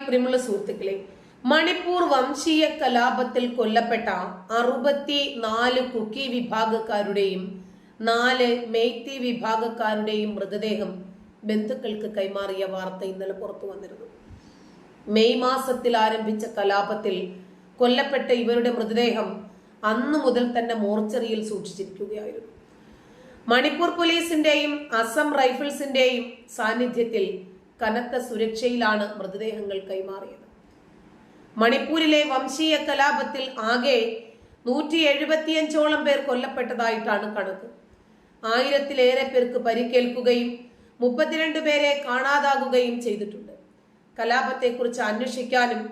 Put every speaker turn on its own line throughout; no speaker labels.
പ്രിയമുള്ള സുഹൃത്തുക്കളെ, മണിപ്പൂർ വംശീയ കലാപത്തിൽ കൊല്ലപ്പെട്ട 64 കുക്കി വിഭാഗക്കാരുടെയും 4 മെയ്തി വിഭാഗക്കാരുടെയും മൃതദേഹം ബന്ധുക്കൾക്ക് കൈമാറിയ വാർത്ത ഇന്നലെ പുറത്തു വന്നിരുന്നു. മെയ് മാസത്തിൽ ആരംഭിച്ച കലാപത്തിൽ കൊല്ലപ്പെട്ട ഇവരുടെ മൃതദേഹം അന്നു മുതൽ തന്നെ മോർച്ചറിയിൽ സൂക്ഷിച്ചിരിക്കുകയായിരുന്നു. മണിപ്പൂർ പോലീസിന്റെയും അസം റൈഫിൾസിന്റെയും സാന്നിധ്യത്തിൽ കനത്ത സുരക്ഷയിലാണ് മൃതദേഹങ്ങൾ കൈമാറിയത്. മണിപ്പൂരിലെ വംശീയ കലാപത്തിൽ ആകെ 175ഓളം പേർ കൊല്ലപ്പെട്ടതായിട്ടാണ് കണക്ക്. 1000-ലേറെ പേർക്ക് പരിക്കേൽക്കുകയും 32 പേരെ കാണാതാകുകയും ചെയ്തിട്ടുണ്ട്. കലാപത്തെക്കുറിച്ച് അന്വേഷിക്കാനും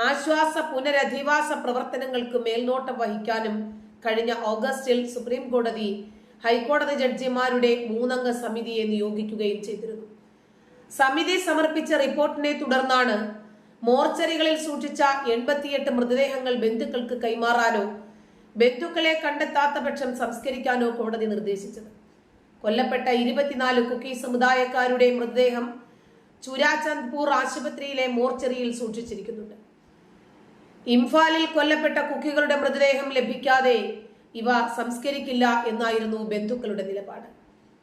ആശ്വാസ പുനരധിവാസ പ്രവർത്തനങ്ങൾക്ക് മേൽനോട്ടം വഹിക്കാനും കഴിഞ്ഞ ഓഗസ്റ്റിൽ സുപ്രീം കോടതി ഹൈക്കോടതി ജഡ്ജിമാരുടെ 3-അംഗ സമിതിയെ നിയോഗിക്കുകയും ചെയ്തിരുന്നു. സമിതി സമർപ്പിച്ച റിപ്പോർട്ടിനെ തുടർന്നാണ് മോർച്ചറികളിൽ സൂക്ഷിച്ച 88 മൃതദേഹങ്ങൾ ബന്ധുക്കൾക്ക് കൈമാറാനോ ബന്ധുക്കളെ കണ്ടെത്താത്ത പക്ഷം സംസ്കരിക്കാനോ കോടതി നിർദ്ദേശിച്ചത്. കൊല്ലപ്പെട്ട 24 കുക്കി സമുദായക്കാരുടെ മൃതദേഹം ചുരാചന്ദ്പൂർ ആശുപത്രിയിലെ മോർച്ചറിയിൽ സൂക്ഷിച്ചിരിക്കുന്നുണ്ട്. ഇംഫാലിൽ കൊല്ലപ്പെട്ട കുക്കികളുടെ മൃതദേഹം ലഭിക്കാതെ ഇവ സംസ്കരിക്കില്ല എന്നായിരുന്നു ബന്ധുക്കളുടെ നിലപാട്.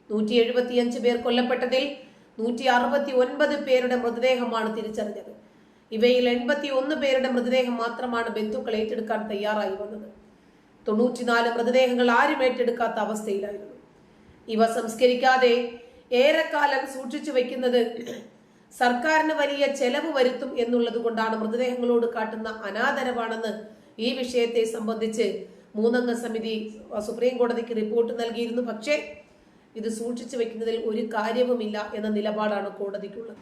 175 പേർ കൊല്ലപ്പെട്ടതിൽ 169 പേരുടെ മൃതദേഹമാണ് തിരിച്ചറിഞ്ഞത്. ഇവയിൽ 81 പേരുടെ മൃതദേഹം മാത്രമാണ് ബന്ധുക്കൾ ഏറ്റെടുക്കാൻ തയ്യാറായി വന്നത്. 94 മൃതദേഹങ്ങൾ ആരും ഏറ്റെടുക്കാത്ത അവസ്ഥയിലായിരുന്നു. ഇവ സംസ്കരിക്കാതെ ഏറെക്കാലം സൂക്ഷിച്ചു വയ്ക്കുന്നത് സർക്കാരിന് വലിയ ചെലവ് വരുത്തും എന്നുള്ളത് കൊണ്ടാണ് മൃതദേഹങ്ങളോട് കാട്ടുന്ന അനാദരവാണെന്ന് ഈ വിഷയത്തെ സംബന്ധിച്ച് 3-അംഗ സമിതി സുപ്രീം കോടതിക്ക് റിപ്പോർട്ട് നൽകിയിരുന്നു. പക്ഷേ ഇത് സൂക്ഷിച്ചു വെക്കുന്നതിൽ ഒരു കാര്യവുമില്ല എന്ന നിലപാടാണ് കോടതിക്കുള്ളത്.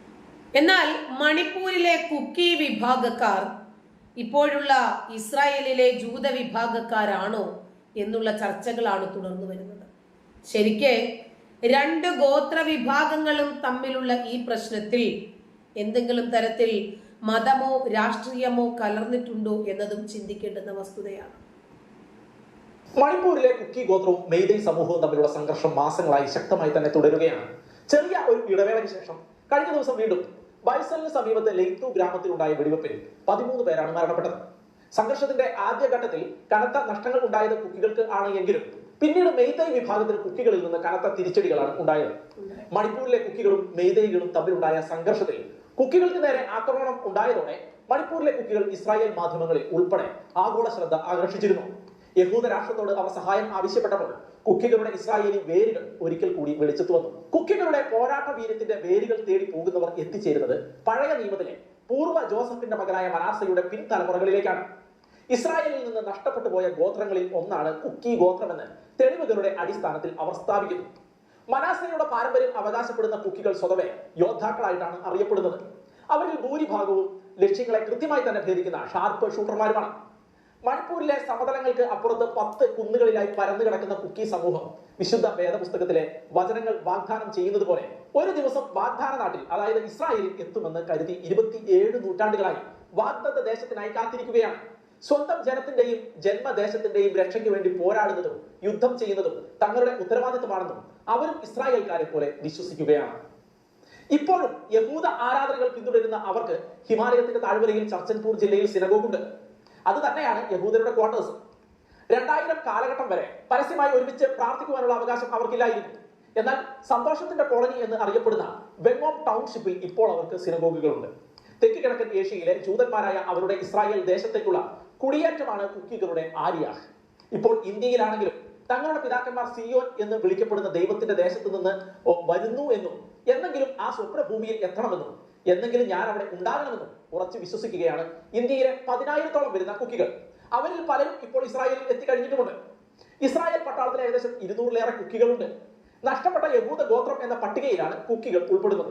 എന്നാൽ മണിപ്പൂരിലെ കുക്കി വിഭാഗക്കാർ ഇപ്പോഴുള്ള ഇസ്രായേലിലെ ജൂത വിഭാഗക്കാരാണോ എന്നുള്ള ചർച്ചകളാണ് തുടർന്നു വരുന്നത്. ശരിക്ക് 2 ഗോത്ര വിഭാഗങ്ങളും തമ്മിലുള്ള ഈ പ്രശ്നത്തിൽ എന്തെങ്കിലും തരത്തിൽ മതമോ രാഷ്ട്രീയമോ കലർന്നിട്ടുണ്ടോ എന്നതും ചിന്തിക്കേണ്ടുന്ന വസ്തുതയാണ്.
മണിപ്പൂരിലെ കുക്കി ഗോത്രവും മെയ്തൈ സമൂഹവും തമ്മിലുള്ള സംഘർഷം മാസങ്ങളായി ശക്തമായി തന്നെ തുടരുകയാണ്. ചെറിയ ഒരു ഇടവേളയ്ക്ക് ശേഷം കഴിഞ്ഞ ദിവസം വീണ്ടും ബൈസലിന് സമീപത്തെ ലെയ്ത്തു ഗ്രാമത്തിലുണ്ടായ വെടിവെപ്പിൽ 13 പേരാണ് മരണപ്പെട്ടത്. സംഘർഷത്തിന്റെ ആദ്യഘട്ടത്തിൽ കനത്ത നഷ്ടങ്ങൾ ഉണ്ടായത് കുക്കികൾക്ക് ആണ് എങ്കിലും പിന്നീട് മെയ്തൈ വിഭാഗത്തിൽ കുക്കികളിൽ നിന്ന് കനത്ത തിരിച്ചടികളാണ് ഉണ്ടായത്. മണിപ്പൂരിലെ കുക്കികളും മെയ്തൈകളും തമ്മിലുണ്ടായ സംഘർഷത്തിൽ കുക്കികൾക്ക് നേരെ ആക്രമണം ഉണ്ടായതോടെ മണിപ്പൂരിലെ കുക്കികൾ ഇസ്രായേൽ മാധ്യമങ്ങളിൽ ഉൾപ്പെടെ ആഗോള ശ്രദ്ധ ആകർഷിച്ചിരുന്നു. യഹൂദ രാഷ്ട്രത്തോട് അവർ സഹായം ആവശ്യപ്പെട്ടപ്പോൾ കുക്കികളുടെ ഇസ്രായേലി വേരുകൾ ഒരിക്കൽ കൂടി വെളിച്ചത്തു വന്നു. കുക്കികളുടെ പോരാട്ട വീര്യത്തിന്റെ വേരുകൾ തേടി പോകുന്നവർ എത്തിച്ചേരുന്നത് പഴയ നിയമത്തിലെ പൂർവ്വ ജോസഫിന്റെ മകനായ മനാസയുടെ പിൻതലമുറകളിലേക്കാണ്. ഇസ്രായേലിൽ നിന്ന് നഷ്ടപ്പെട്ടു പോയ ഗോത്രങ്ങളിൽ ഒന്നാണ് കുക്കി ഗോത്രമെന്ന് തെളിവുകളുടെ അടിസ്ഥാനത്തിൽ അവർ സ്ഥാപിക്കുന്നു. മനാസയുടെ പാരമ്പര്യം അവകാശപ്പെടുന്ന കുക്കികൾ സ്വതവേ യോദ്ധാക്കളായിട്ടാണ് അറിയപ്പെടുന്നത്. അവരിൽ ഭൂരിഭാഗവും ലക്ഷ്യങ്ങളെ കൃത്യമായി തന്നെ ഭേദിക്കുന്ന ഷാർപ്പ് ഷൂട്ടർമാരുമാണ്. മണിപ്പൂരിലെ സമതലങ്ങൾക്ക് അപ്പുറത്ത് 10 കുന്നുകളിലായി പരന്നു കിടക്കുന്ന കുക്കി സമൂഹം വിശുദ്ധ വേദപുസ്തകത്തിലെ വചനങ്ങൾ വാഗ്ദാനം ചെയ്യുന്നത് പോലെ ഒരു ദിവസം വാഗ്ദാന നാട്ടിൽ, അതായത് ഇസ്രായേലിൽ എത്തുമെന്ന് കരുതി 27 നൂറ്റാണ്ടുകളായി വാഗ്ദത്ത ദേശത്തിനായി കാത്തിരിക്കുകയാണ്. സ്വന്തം ജനത്തിന്റെയും ജന്മദേശത്തിന്റെയും രക്ഷയ്ക്ക് വേണ്ടി പോരാടുന്നതും യുദ്ധം ചെയ്യുന്നതും തങ്ങളുടെ ഉത്തരവാദിത്തമാണെന്നും അവരും ഇസ്രായേൽക്കാരെ പോലെ വിശ്വസിക്കുകയാണ്. ഇപ്പോഴും യഹൂദ ആരാധനകൾ പിന്തുടരുന്ന അവർക്ക് ഹിമാലയത്തിന്റെ താഴ്വരയിൽ ചർച്ചൻപൂർ ജില്ലയിൽ സിനഗോഗുണ്ട്. അത് തന്നെയാണ് യഹൂദരുടെ ക്വാർട്ടേഴ്സ്. 2000 കാലഘട്ടം വരെ പരസ്യമായി ഒരുമിച്ച് പ്രാർത്ഥിക്കുവാനുള്ള അവകാശം അവർക്കില്ലായിരുന്നു. എന്നാൽ സന്തോഷത്തിന്റെ കോളനി എന്ന് അറിയപ്പെടുന്ന ബെങ്ങോം ടൗൺഷിപ്പിൽ ഇപ്പോൾ അവർക്ക് സിനഗോഗുകളുണ്ട്. തെക്ക് കിഴക്കൻ ഏഷ്യയിലെ ജൂതന്മാരായ അവരുടെ ഇസ്രായേൽ ദേശത്തേക്കുള്ള കുടിയേറ്റമാണ് കുക്കികളുടെ ആര്യാഹ്. ഇപ്പോൾ ഇന്ത്യയിലാണെങ്കിലും തങ്ങളുടെ പിതാക്കന്മാർ സിയോൻ എന്ന് വിളിക്കപ്പെടുന്ന ദൈവത്തിന്റെ ദേശത്ത് നിന്ന് വരുന്നു എന്നും എന്നെങ്കിലും ആ സ്വപ്നഭൂമിയിൽ എത്തണമെന്നും എന്നെങ്കിലും ഞാൻ അവിടെ ഉണ്ടാകണമെന്നും ഉറച്ചു വിശ്വസിക്കുകയാണ് ഇന്ത്യയിലെ 10,000-ഓളം വരുന്ന കുക്കികൾ. അവരിൽ പലരും ഇപ്പോൾ ഇസ്രായേലിൽ എത്തിക്കഴിഞ്ഞിട്ടുമുണ്ട്. ഇസ്രായേൽ പട്ടാളത്തിൽ ഏകദേശം 200-ലേറെ കുക്കികളുണ്ട്. നഷ്ടപ്പെട്ട യഹൂദ ഗോത്രം എന്ന പട്ടികയിലാണ് കുക്കികൾ ഉൾപ്പെടുന്നത്.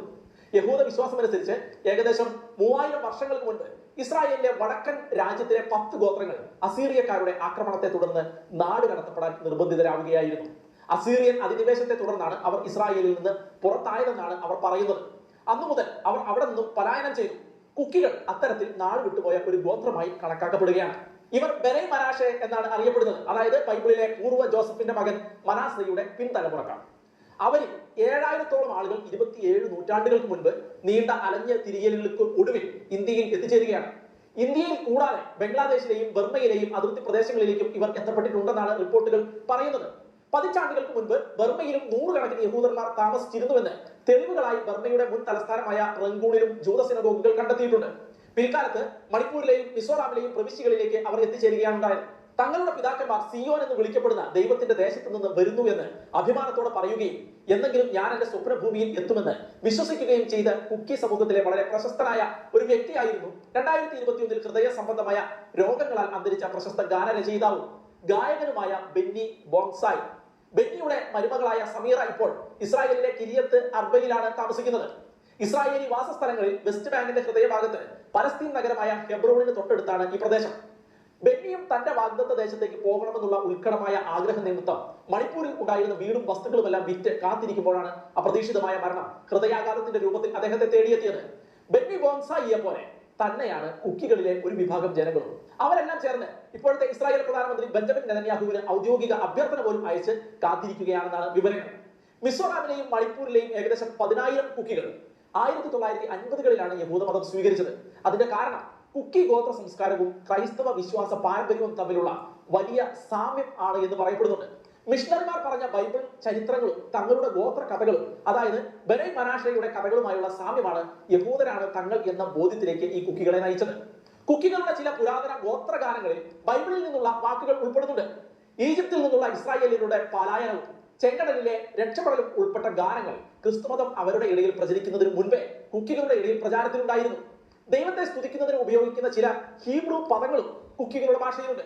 യഹൂദ വിശ്വാസമനുസരിച്ച് ഏകദേശം 3000 വർഷങ്ങൾക്ക് മുൻപ് ഇസ്രായേലിലെ വടക്കൻ രാജ്യത്തിലെ 10 ഗോത്രങ്ങൾ അസീറിയക്കാരുടെ ആക്രമണത്തെ തുടർന്ന് നാട് കടത്തപ്പെടാൻ നിർബന്ധിതരാവുകയായിരുന്നു. അസീറിയൻ അധിനിവേശത്തെ തുടർന്നാണ് അവർ ഇസ്രായേലിൽ നിന്ന് പുറത്തായതെന്നാണ് അവർ പറയുന്നത്. അന്നു മുതൽ അവർ അവിടെ നിന്നും പലായനം ചെയ്തു. കുക്കികൾ അത്തരത്തിൽ നാട് വിട്ടുപോയ ഒരു ഗോത്രമായി കണക്കാക്കപ്പെടുകയാണ്. ഇവർ ബെനൈ മനാശെ എന്നാണ് അറിയപ്പെടുന്നത്. അതായത് ബൈബിളിലെ പൂർവ്വ ജോസഫിന്റെ മകൻ മനാസയുടെ പിൻതലമുറക്കാർ. അവരിൽ 7000-ഓളം ആളുകൾ 27 നൂറ്റാണ്ടുകൾക്ക് മുൻപ് നീണ്ട അലഞ്ഞ തിരിയലുകൾക്ക് ഒടുവിൽ ഇന്ത്യയിൽ എത്തിച്ചേരുകയാണ്. ഇന്ത്യയിൽ കൂടാതെ ബംഗ്ലാദേശിലെയും ബർമയിലെയും അതിർത്തി പ്രദേശങ്ങളിലേക്കും ഇവർ എത്തപ്പെട്ടിട്ടുണ്ടെന്നാണ് റിപ്പോർട്ടുകൾ പറയുന്നത്. പതിറ്റാണ്ടുകൾക്ക് മുൻപ് ബർമയിലും നൂറുകണക്കിന് യഹൂദന്മാർ താമസിച്ചിരുന്നുവെന്ന് തെളിവുകളായി ബർമയുടെ മുൻ തലസ്ഥാനമായ റങ്കൂണിലും ജൂത സിനഗോഗുകൾ കണ്ടെത്തിയിട്ടുണ്ട്. പിൽക്കാലത്ത് മണിപ്പൂരിലെയും മിസോറാമിലെയും പ്രവിശ്യകളിലേക്ക് അവർ എത്തിച്ചേരുകയാണ് ഉണ്ടായത്. തങ്ങളുടെ പിതാക്കന്മാർ സിയോൻ എന്ന് വിളിക്കപ്പെടുന്ന ദൈവത്തിന്റെ ദേശത്ത് നിന്ന് വരുന്നു എന്ന് അഭിമാനത്തോടെ പറയുകയും എന്നെങ്കിലും ഞാൻ എന്റെ സ്വപ്നഭൂമിയിൽ എത്തുമെന്ന് വിശ്വസിക്കുകയും ചെയ്ത കുക്കി സമൂഹത്തിലെ വളരെ പ്രശസ്തനായ ഒരു വ്യക്തിയായിരുന്നു 2021 ഹൃദയ സംബന്ധമായ രോഗങ്ങളാൽ അന്തരിച്ച പ്രശസ്ത ഗാനരചയിതാവും ഗായകനുമായ ബെന്നി ബോങ്സായി. ബെന്നിയുടെ മരുമകളായ സമീറ ഇപ്പോൾ ഇസ്രായേലിലെ കിരിയത്ത് അർബയിലാണ് താമസിക്കുന്നത്. ഇസ്രായേലി വാസസ്ഥലങ്ങളിൽ വെസ്റ്റ് ബാങ്കിന്റെ ഹൃദയഭാഗത്ത് പലസ്തീൻ നഗരമായ ഹെബ്രോണിന് തൊട്ടടുത്താണ് ഈ പ്രദേശം. ബെന്നിയും തന്റെ വാഗ്ദത്ത ദേശത്തേക്ക് പോകണമെന്നുള്ള ഉത്കടമായ ആഗ്രഹ നിമിത്തം മണിപ്പൂരിൽ ഉണ്ടായിരുന്ന വീടും വസ്തുക്കളുമെല്ലാം വിറ്റ് കാത്തിരിക്കുമ്പോഴാണ് അപ്രതീക്ഷിതമായ മരണം ഹൃദയാഘാതത്തിന്റെ രൂപത്തിൽ അദ്ദേഹത്തെ തേടിയെത്തിയത്. ബെന്നി ബോങ്സായിയെ പോലെ തന്നെയാണ് കുക്കികളിലെ ഒരു വിഭാഗം ജനങ്ങളും. അവരെല്ലാം ചേർന്ന് ഇപ്പോഴത്തെ ഇസ്രായേൽ പ്രധാനമന്ത്രി ബെഞ്ചമിൻ നെതന്യാഹുവിന് ഔദ്യോഗിക അഭ്യർത്ഥന പോലും അയച്ച് കാത്തിരിക്കുകയാണെന്നാണ് വിവരങ്ങൾ. മിസോറാമിലെയും മണിപ്പൂരിലെയും ഏകദേശം 10,000 കുക്കികൾ 1950കളിലാണ് യഹൂദമതം സ്വീകരിച്ചത്. അതിന്റെ കാരണം കുക്കി ഗോത്ര സംസ്കാരവും ക്രൈസ്തവ വിശ്വാസ പാരമ്പര്യവും തമ്മിലുള്ള വലിയ സാമ്യം ആണ് എന്ന് പറയപ്പെടുന്നുണ്ട്. മിഷണറിമാർ പറഞ്ഞ ബൈബിൾ ചരിത്രങ്ങളും തങ്ങളുടെ ഗോത്ര കഥകളും, അതായത് ബെനൈ മനാശയുടെ കഥകളുമായുള്ള സാമ്യമാണ് യഹൂദരാണ് തങ്ങൾ എന്ന ബോധ്യത്തിലേക്ക് ഈ കുക്കികളെ നയിച്ചത്. കുക്കികളുടെ ചില പുരാതന ഗോത്രഗാനങ്ങളിൽ ബൈബിളിൽ നിന്നുള്ള വാക്കുകൾ ഉൾപ്പെടുന്നുണ്ട്. ഈജിപ്തിൽ നിന്നുള്ള ഇസ്രായേലിയരുടെ പലായനവും ചെങ്കടലിലെ രക്ഷപ്പെടലും ഉൾപ്പെട്ട ഗാനങ്ങൾ ക്രിസ്തുമതം അവരുടെ ഇടയിൽ പ്രചരിക്കുന്നതിന് മുൻപേ കുക്കികളുടെ ഇടയിൽ പ്രചാരത്തിലുണ്ടായിരുന്നു. ദൈവത്തെ സ്തുതിക്കുന്നതിന് ഉപയോഗിക്കുന്ന ചില ഹീബ്രു പദങ്ങളും കുക്കികളുടെ ഭാഷയിലുണ്ട്.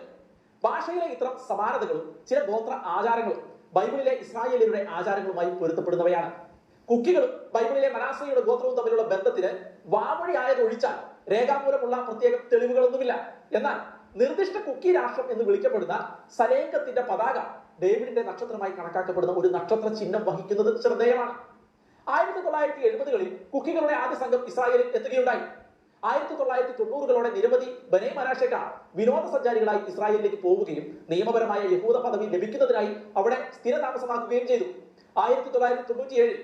ഭാഷയിലെ ഇത്തരം സമാനതകളും ചില ഗോത്ര ആചാരങ്ങളും ബൈബിളിലെ ഇസ്രായേലിയരുടെ ആചാരങ്ങളുമായി പൊരുത്തപ്പെടുന്നവയാണ്. കുക്കികളും ബൈബിളിലെ മനാസയുടെ ഗോത്രവും തമ്മിലുള്ള ബന്ധത്തിന് വാമൊഴിയായതൊഴിച്ചാൽ രേഖാമൂലമുള്ള പ്രത്യേക തെളിവുകളൊന്നുമില്ല. എന്നാൽ നിർദ്ദിഷ്ട കുക്കി രാഷ്ട്രം എന്ന് വിളിക്കപ്പെടുന്ന സലേങ്കത്തിന്റെ പതാക ഡേവിഡിന്റെ നക്ഷത്രമായി കണക്കാക്കപ്പെടുന്ന ഒരു നക്ഷത്ര ചിഹ്നം വഹിക്കുന്നത് ശ്രദ്ധേയമാണ്. 1970കളിൽ കുക്കികളുടെ ആദ്യ സംഘം ഇസ്രായേലിൽ എത്തുകയുണ്ടായി. 1990കളോടെ നിരവധി ബനൈ മനാശക്കാർ വിനോദസഞ്ചാരികളായി ഇസ്രായേലിലേക്ക് പോവുകയും നിയമപരമായ യഹൂദ പദവി ലഭിക്കുന്നതിനായി അവിടെ സ്ഥിരതാമസമാക്കുകയും ചെയ്തു. 1997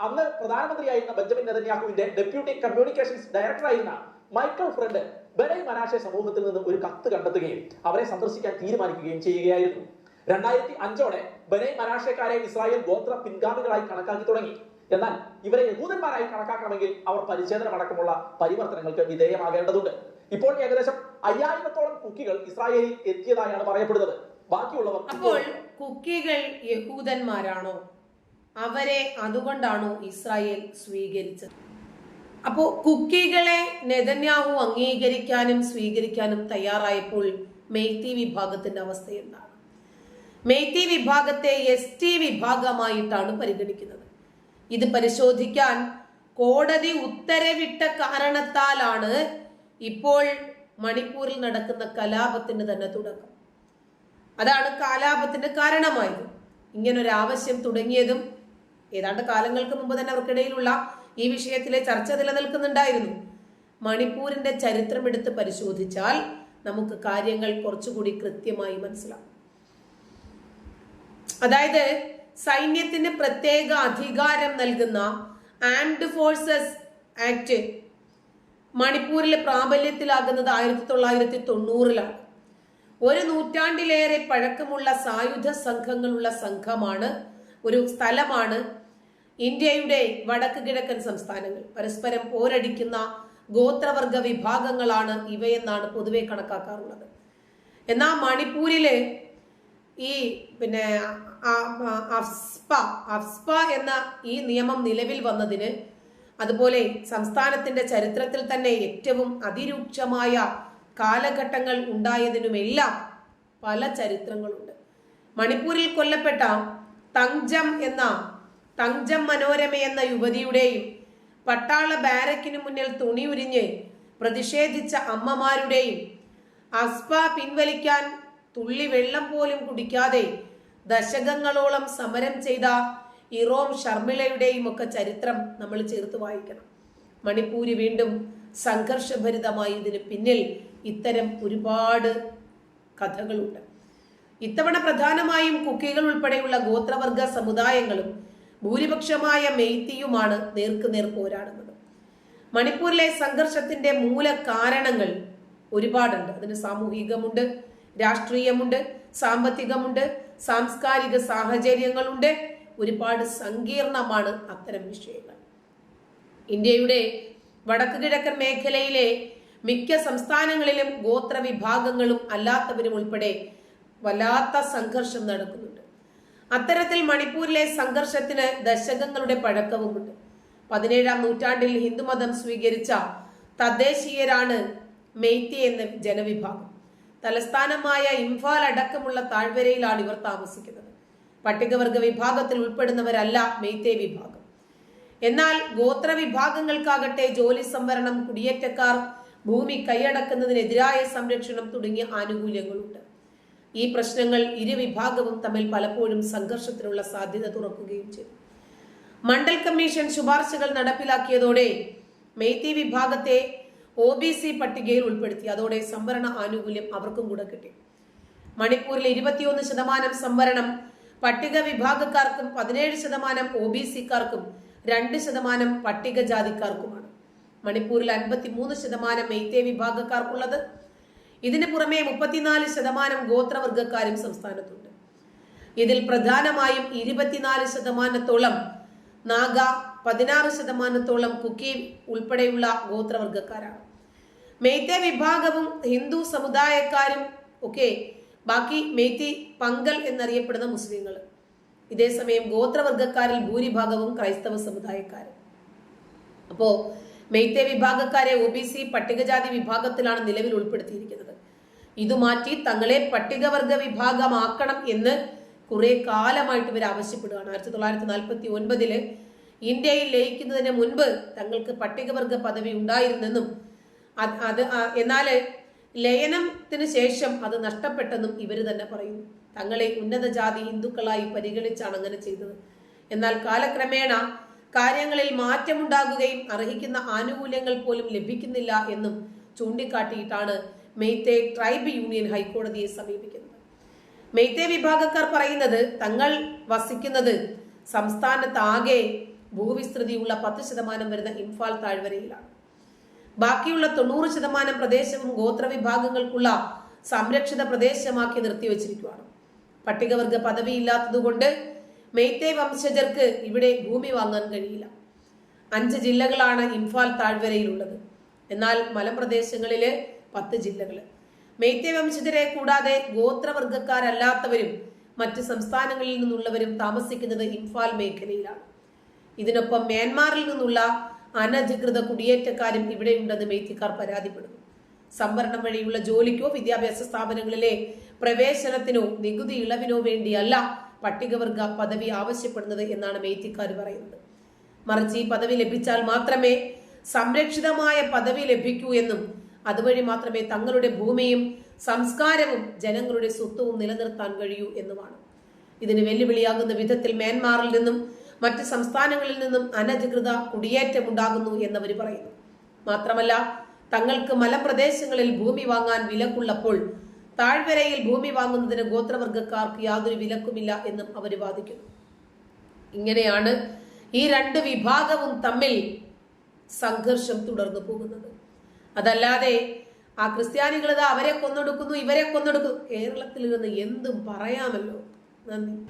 അന്ന് പ്രധാനമന്ത്രിയായിരുന്ന ബെഞ്ചമിൻ നെതന്യാഹുവിന്റെ ഡെപ്യൂട്ടി കമ്മ്യൂണിക്കേഷൻസ് ഡയറക്ടറായിരുന്ന മൈക്കൽ ഫ്രണ്ട് ബനൈ മനാശെ സമൂഹത്തിൽ നിന്ന് ഒരു കത്ത് കണ്ടെത്തുകയും അവരെ സന്ദർശിക്കാൻ തീരുമാനിക്കുകയും ചെയ്യുകയായിരുന്നു. 2005ഓടെ ബനൈ മനാശക്കാരെ ഇസ്രായേൽ ഗോത്ര പിൻഗാമികളായി കണക്കാക്കി തുടങ്ങി. എന്നാൽ ഇവരെ യഹൂദന്മാരായി കണക്കാക്കണമെങ്കിൽ അവർ പരിച്ഛേദനമടക്കമുള്ള പരിവർത്തനങ്ങൾക്ക് വിധേയമാകേണ്ടതുണ്ട്. ഇപ്പോൾ ഏകദേശം 5000ഓളം കുക്കികൾ ഇസ്രായേലിൽ എത്തിയതായാണ് പറയപ്പെടുന്നത്. ബാക്കിയുള്ളവർ
അപ്പോൾ കുക്കികൾ യഹൂദന്മാരാണോ? അവരെ അതുകൊണ്ടാണോ ഇസ്രായേൽ സ്വീകരിച്ചത്? അപ്പോ കുക്കികളെ നെതന്യാഹു അംഗീകരിക്കാനും സ്വീകരിക്കാനും തയ്യാറായപ്പോൾ മെയ്തി വിഭാഗത്തിന്റെ അവസ്ഥ എന്താണ്? മെയ്തി വിഭാഗത്തെ ST വിഭാഗമായിട്ടാണ് പരിഗണിക്കുന്നത്. ഇത് പരിശോധിക്കാൻ കോടതി ഉത്തരവിട്ട കാരണത്താലാണ് ഇപ്പോൾ മണിപ്പൂരിൽ നടക്കുന്ന കലാപത്തിന് തന്നെ തുടക്കം. അതാണ് കലാപത്തിന്റെ കാരണമായത്. ഇങ്ങനൊരു ആവശ്യം തുടങ്ങിയതും ഏതാണ്ട് കാലങ്ങൾക്ക് മുമ്പ് തന്നെ അവർക്കിടയിലുള്ള ഈ വിഷയത്തിലെ ചർച്ച നിലനിൽക്കുന്നുണ്ടായിരുന്നു. മണിപ്പൂരിന്റെ ചരിത്രം എടുത്ത് പരിശോധിച്ചാൽ നമുക്ക് കാര്യങ്ങൾ കുറച്ചുകൂടി കൃത്യമായി മനസ്സിലാവും. അതായത് സൈന്യത്തിന് പ്രത്യേക അധികാരം നൽകുന്ന ആംഡ് ഫോഴ്സസ് ആക്ട് മണിപ്പൂരിൽ പ്രാബല്യത്തിലാകുന്നത് 1990ലാണ്. ഒരു നൂറ്റാണ്ടിലേറെ പഴക്കമുള്ള സായുധ സംഘങ്ങളുള്ള സംഘമാണ്, ഒരു സ്ഥലമാണ് ഇന്ത്യയുടെ വടക്ക് കിഴക്കൻ സംസ്ഥാനങ്ങൾ. പരസ്പരം പോരടിക്കുന്ന ഗോത്രവർഗ വിഭാഗങ്ങളാണ് ഇവയെന്നാണ് പൊതുവെ കണക്കാക്കാറുള്ളത്. എന്നാൽ മണിപ്പൂരില് ഈ അഫ്സ്പ എന്ന ഈ നിയമം നിലവിൽ വന്നതിന്, അതുപോലെ സംസ്ഥാനത്തിന്റെ ചരിത്രത്തിൽ തന്നെ ഏറ്റവും അതിരൂക്ഷമായ കാലഘട്ടങ്ങൾ ഉണ്ടായതിനുമെല്ലാം പല ചരിത്രങ്ങളുണ്ട്. മണിപ്പൂരിൽ കൊല്ലപ്പെട്ട തങ്ജം മനോരമ എന്ന യുവതിയുടെയും പട്ടാള ബാരക്കിനു മുന്നിൽ തുണി ഉരിഞ്ഞ് പ്രതിഷേധിച്ച അമ്മമാരുടെയും അഫ്സ്പ പിൻവലിക്കാൻ തുള്ളി വെള്ളം പോലും കുടിക്കാതെ ദശകങ്ങളോളം സമരം ചെയ്ത ഇറോം ശർമിളയുടെയും ഒക്കെ ചരിത്രം നമ്മൾ ചേർത്ത് വായിക്കണം. മണിപ്പൂര് വീണ്ടും സംഘർഷഭരിതമായി ഇതിന് പിന്നിൽ ഇത്തരം ഒരുപാട് കഥകളുണ്ട്. ഇത്തവണ പ്രധാനമായും കുക്കികൾ ഉൾപ്പെടെയുള്ള ഗോത്രവർഗ സമുദായങ്ങളും ഭൂരിപക്ഷമായ മെയ്തിയുമാണ് നേർക്കുനേർ പോരാടുന്നത്. മണിപ്പൂരിലെ സംഘർഷത്തിന്റെ മൂല കാരണങ്ങൾ ഒരുപാടുണ്ട്. അതിന് സാമൂഹികമുണ്ട്, രാഷ്ട്രീയമുണ്ട്, സാമ്പത്തികമുണ്ട്, സാംസ്കാരിക സാഹചര്യങ്ങളുണ്ട്. ഒരുപാട് സങ്കീർണമാണ് അത്തരം വിഷയങ്ങൾ. ഇന്ത്യയുടെ വടക്കു കിഴക്കൻ മേഖലയിലെ മിക്ക സംസ്ഥാനങ്ങളിലും ഗോത്ര വിഭാഗങ്ങളും അല്ലാത്തവരും ഉൾപ്പെടെ വല്ലാത്ത സംഘർഷം നടക്കുന്നുണ്ട്. അത്തരത്തിൽ മണിപ്പൂരിലെ സംഘർഷത്തിന് ദശകങ്ങളുടെ പഴക്കവുമുണ്ട്. 17-ാം നൂറ്റാണ്ടിൽ ഹിന്ദുമതം സ്വീകരിച്ച തദ്ദേശീയരാണ് മെയ്തി എന്ന ജനവിഭാഗം. തലസ്ഥാനമായ ഇംഫാൽ അടക്കമുള്ള താഴ്വരയിലാണ് ഇവർ താമസിക്കുന്നത്. പട്ടികവർഗ വിഭാഗത്തിൽ ഉൾപ്പെടുന്നവരല്ല മെയ്തേ വിഭാഗം. എന്നാൽ ഗോത്ര വിഭാഗങ്ങൾക്കാകട്ടെ ജോലി സംവരണം, കുടിയേറ്റക്കാർ ഭൂമി കൈയടക്കുന്നതിനെതിരായ സംരക്ഷണം തുടങ്ങിയ ആനുകൂല്യങ്ങളുണ്ട്. ഈ പ്രശ്നങ്ങൾ ഇരു വിഭാഗവും തമ്മിൽ പലപ്പോഴും സംഘർഷത്തിനുള്ള സാധ്യത തുറക്കുകയും ചെയ്തു. മണ്ഡൽ കമ്മീഷൻ ശുപാർശകൾ നടപ്പിലാക്കിയതോടെ മെയ്തി വിഭാഗത്തെ OBC പട്ടികയിൽ ഉൾപ്പെടുത്തി. അതോടെ സംവരണ ആനുകൂല്യം അവർക്കും കൂടെ കിട്ടി. മണിപ്പൂരിൽ 21% സംവരണം പട്ടിക വിഭാഗക്കാർക്കും 17% OBCക്കാർക്കും 2% പട്ടികജാതിക്കാർക്കുമാണ്. മണിപ്പൂരിൽ 53% മെയ്തേ വിഭാഗക്കാർക്കുള്ളത്. ഇതിന് പുറമെ 34% ഗോത്രവർഗക്കാരും സംസ്ഥാനത്തുണ്ട്. ഇതിൽ പ്രധാനമായും 24%-ഓളം നാഗ, 16%-ഓളം കുക്കി ഉൾപ്പെടെയുള്ള ഗോത്രവർഗക്കാരാണ്. മെയ്തേ വിഭാഗവും ഹിന്ദു സമുദായക്കാരും ഒക്കെ. ബാക്കി മെയ്തി, പങ്കൽ എന്നറിയപ്പെടുന്ന മുസ്ലിങ്ങൾ. ഇതേസമയം ഗോത്രവർഗക്കാരിൽ ഭൂരിഭാഗവും ക്രൈസ്തവ സമുദായക്കാരും. അപ്പോ മെയ്തേ വിഭാഗക്കാരെ OBC പട്ടികജാതി വിഭാഗത്തിലാണ് നിലവിൽ ഉൾപ്പെടുത്തിയിരിക്കുന്നത്. ഇത് മാറ്റി തങ്ങളെ പട്ടികവർഗ വിഭാഗമാക്കണം എന്ന് കുറെ കാലമായിട്ട് ഇവർ ആവശ്യപ്പെടുകയാണ്. 1949 ഇന്ത്യയിൽ ലയിക്കുന്നതിന് മുൻപ് തങ്ങൾക്ക് പട്ടികവർഗ പദവി ഉണ്ടായിരുന്നെന്നും എന്നാൽ ലയനത്തിന് ശേഷം അത് നഷ്ടപ്പെട്ടെന്നും ഇവർ തന്നെ പറയുന്നു. തങ്ങളെ ഉന്നത ജാതി ഹിന്ദുക്കളായി പരിഗണിച്ചാണ് അങ്ങനെ ചെയ്തത്. എന്നാൽ കാലക്രമേണ കാര്യങ്ങളിൽ മാറ്റമുണ്ടാകുകയും അർഹിക്കുന്ന ആനുകൂല്യങ്ങൾ പോലും ലഭിക്കുന്നില്ല എന്നും ചൂണ്ടിക്കാട്ടിയിട്ടാണ് മെയ്തേ ട്രൈബ് യൂണിയൻ ഹൈക്കോടതിയെ സമീപിക്കുന്നത്. മെയ്തേ വിഭാഗക്കാർ പറയുന്നത് തങ്ങൾ വസിക്കുന്നത് സംസ്ഥാനത്താകെ ഭൂവിസ്തൃതിയുള്ള 10% വരുന്ന ഇംഫാൽ താഴ്വരയിലാണ്. ബാക്കിയുള്ള 90% പ്രദേശവും ഗോത്രവിഭാഗങ്ങൾക്കുള്ള സംരക്ഷിത പ്രദേശമാക്കി നിർത്തിവെച്ചിരിക്കുകയാണ്. പട്ടികവർഗ പദവി ഇല്ലാത്തതുകൊണ്ട് മെയ്തേ വംശജർക്ക് ഇവിടെ ഭൂമി വാങ്ങാൻ കഴിയില്ല. 5 ജില്ലകളാണ് ഇംഫാൽ താഴ്വരയിലുള്ളത്. എന്നാൽ മലമ്പ്രദേശങ്ങളില് 10 ജില്ലകൾ. മെയ്തേ വംശജരെ കൂടാതെ ഗോത്രവർഗക്കാരല്ലാത്തവരും മറ്റ് സംസ്ഥാനങ്ങളിൽ നിന്നുള്ളവരും താമസിക്കുന്നത് ഇംഫാൽ മേഖലയിലാണ്. ഇതിനൊപ്പം മ്യാൻമാറിൽ നിന്നുള്ള അനധികൃത കുടിയേറ്റക്കാരും ഇവിടെയുണ്ടെന്ന് മെയ്തിക്കാർ പരാതിപ്പെടുന്നു. സംവരണം വഴിയുള്ള ജോലിക്കോ വിദ്യാഭ്യാസ സ്ഥാപനങ്ങളിലെ പ്രവേശനത്തിനോ നികുതി ഇളവിനോ വേണ്ടിയല്ല പട്ടികവർഗ പദവി ആവശ്യപ്പെടുന്നത് എന്നാണ് മെയ്തിക്കാർ പറയുന്നത്. മറിച്ച് ഈ പദവി ലഭിച്ചാൽ മാത്രമേ സംരക്ഷിതമായ പദവി ലഭിക്കൂ എന്നും അതുവഴി മാത്രമേ തങ്ങളുടെ ഭൂമിയും സംസ്കാരവും ജനങ്ങളുടെ സ്വത്വവും നിലനിർത്താൻ കഴിയൂ എന്നുമാണ്. ഇതിന് വെല്ലുവിളിയാകുന്ന വിധത്തിൽ മ്യാൻമാറിൽ നിന്നും മറ്റ് സംസ്ഥാനങ്ങളിൽ നിന്നും അനധികൃത കുടിയേറ്റമുണ്ടാകുന്നു എന്നവർ പറയുന്നു. മാത്രമല്ല തങ്ങൾക്ക് മലമ്പ്രദേശങ്ങളിൽ ഭൂമി വാങ്ങാൻ വിലക്കുള്ളപ്പോൾ താഴ്വരയിൽ ഭൂമി വാങ്ങുന്നതിന് ഗോത്രവർഗക്കാർക്ക് യാതൊരു വിലക്കുമില്ല എന്നും അവർ വാദിക്കുന്നു. ഇങ്ങനെയാണ് ഈ 2 വിഭാഗവും തമ്മിൽ സംഘർഷം തുടർന്നു പോകുന്നത്. അതല്ലാതെ ആ ക്രിസ്ത്യാനികൾ അവരെ കൊന്നൊടുക്കുന്നു, ഇവരെ കൊന്നൊടുക്കുന്നു. കേരളത്തിൽ നിന്ന് എന്തും പറയാമല്ലോ. നന്ദി.